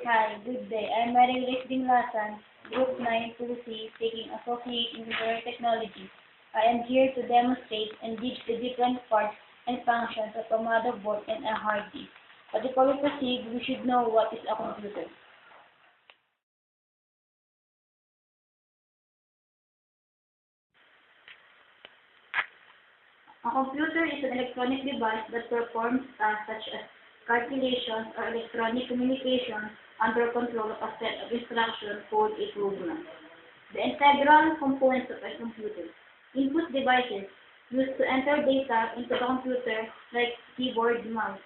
Hi, good day. I'm Marie Grace Dinglasan, Group 9 2C, taking Associate Engineering Technology. I am here to demonstrate and teach the different parts and functions of a motherboard and a hard disk. But before we proceed, we should know what is a computer. A computer is an electronic device that performs tasks such as calculations or electronic communication under control of a set of instructions called a program. The integral components of a computer. Input devices used to enter data into the computer like keyboard, mouse.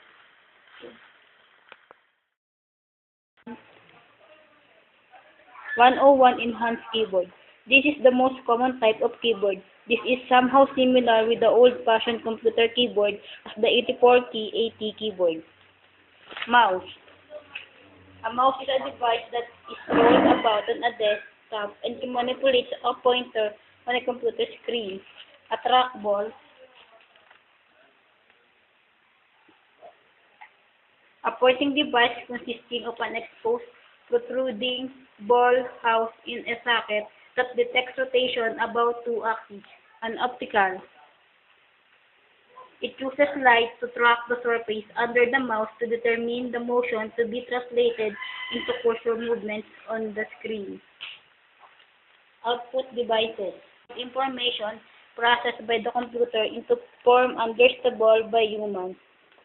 101 Enhanced Keyboard. This is the most common type of keyboard. This is somehow similar with the old-fashioned computer keyboard as the 84-key AT keyboard. Mouse. A mouse is a device that is rolled about on a desktop and can manipulate a pointer on a computer screen. A trackball. A pointing device consisting of an exposed, protruding ball housed in a socket that detects rotation about two axes. An optical. It uses light to track the surface under the mouse to determine the motion to be translated into cursor movements on the screen. Output devices. Information processed by the computer into form understandable by humans.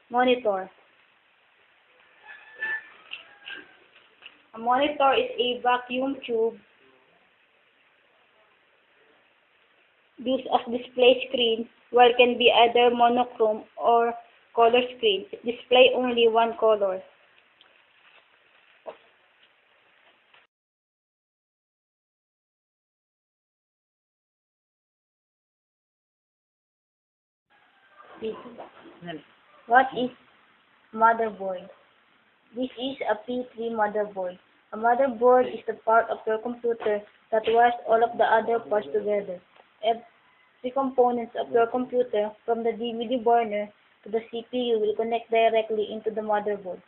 Monitor. A monitor is a vacuum tube used as display screen, while can be either monochrome or color screen. It displays only one color. What is motherboard? This is a P3 motherboard. A motherboard is the part of your computer that wires all of the other parts together. Every components of your computer, from the DVD burner to the CPU, will connect directly into the motherboard.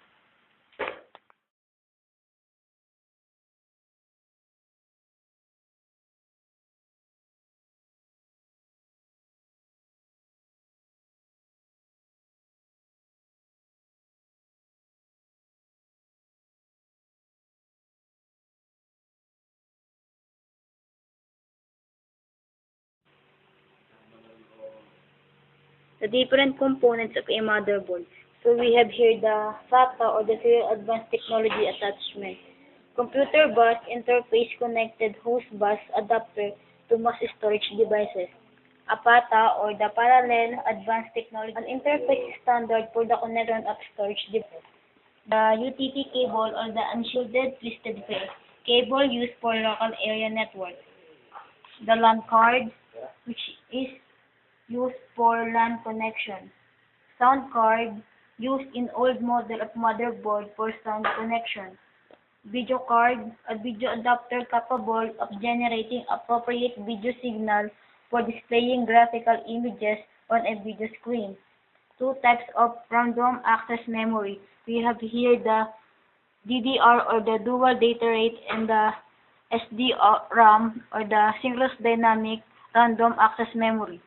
The different components of a motherboard. So we have here the SATA or the Serial Advanced Technology Attachment. Computer bus interface connected host bus adapter to mass storage devices. APATA or the Parallel Advanced Technology, an interface standard for the connection of storage devices. The UTT cable or the Unshielded Twisted Pair cable used for local area network. The LAN card, which is used for LAN connection. Sound card, used in old model of motherboard for sound connection. Video card, a video adapter capable of generating appropriate video signal for displaying graphical images on a video screen. Two types of random access memory. We have here the DDR or the dual data rate and the SDRAM or the synchronous dynamic random access memory.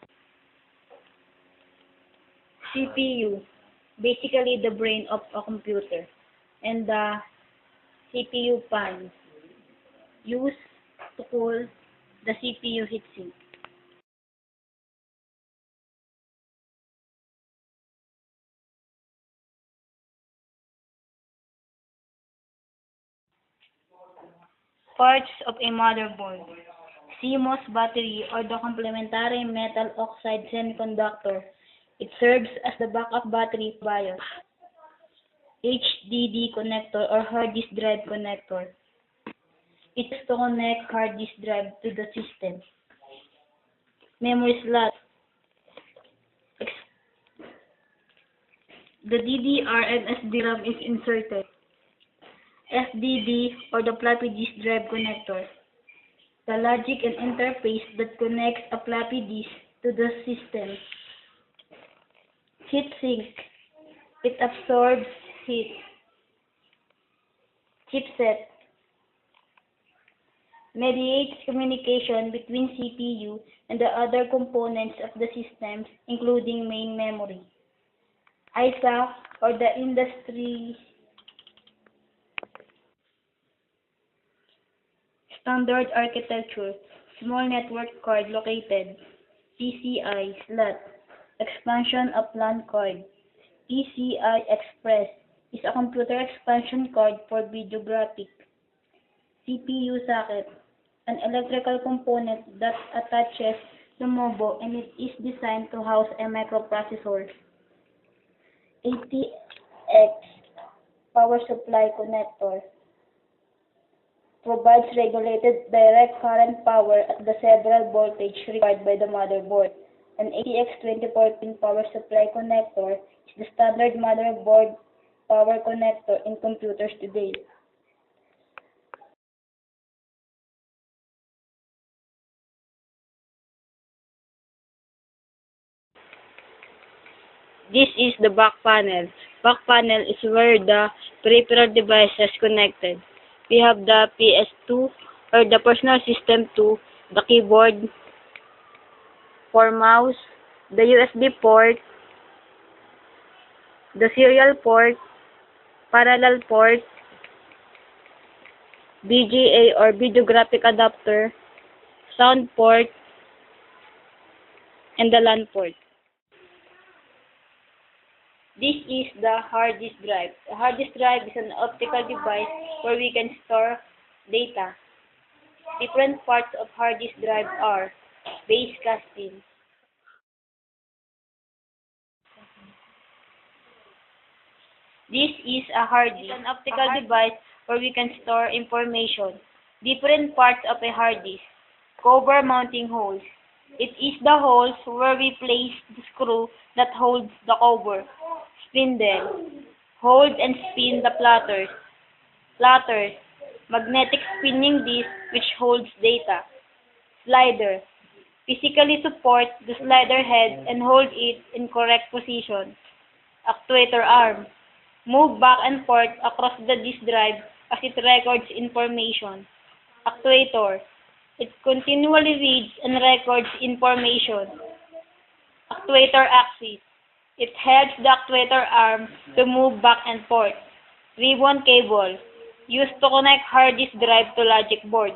CPU, basically the brain of a computer, and the CPU fan, used to cool the CPU heatsink. Parts of a motherboard. CMOS battery or the complementary metal oxide semiconductor. It serves as the backup battery for BIOS. HDD connector or hard disk drive connector. It is to connect hard disk drive to the system. Memory slot. The DDR and SDRAM is inserted. FDD or the floppy disk drive connector. The logic and interface that connects a floppy disk to the system. Heatsink. It absorbs heat. Chipset mediates communication between CPU and the other components of the systems, including main memory. ISA, or the industry standard architecture, small network card located, PCI slot, expansion of LAN card. PCI Express is a computer expansion card for video graphics. CPU socket, an electrical component that attaches to MOBO and it is designed to house a microprocessor. ATX power supply connector provides regulated direct current power at the several voltage required by the motherboard. An ATX 24-pin power supply connector is the standard motherboard power connector in computers today. This is the back panel. Back panel is where the peripheral device is connected. We have the PS2 or the personal system 2, the keyboard for mouse, the USB port, the serial port, parallel port, VGA or video graphic adapter, sound port, and the LAN port. This is the hard disk drive. The hard disk drive is an optical device where we can store data. Different parts of hard disk drive are base casting. This is a hard disk, an optical device where we can store information. Different parts of a hard disk. Cover mounting holes. It is the holes where we place the screw that holds the cover. Spindle. Hold and spin the platters. Platters. Magnetic spinning disc which holds data. Slider. Physically support the slider head and hold it in correct position. Actuator arm. Move back and forth across the disk drive as it records information. Actuator. It continually reads and records information. Actuator axis. It helps the actuator arm to move back and forth. Ribbon cable. Used to connect hard disk drive to logic board.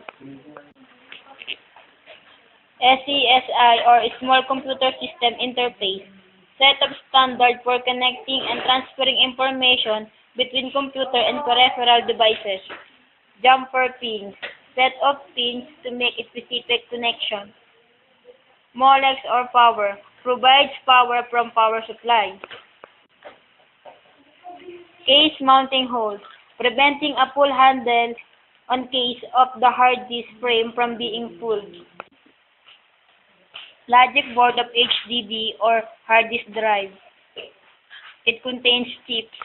SCSI or Small Computer System Interface. Set of standard for connecting and transferring information between computer and peripheral devices. Jumper pins. Set of pins to make a specific connection. Molex or power. Provides power from power supply. Case mounting holes. Preventing a pull handle on case of the hard disk frame from being pulled. Logic board of HDD or hard disk drive. It contains chips.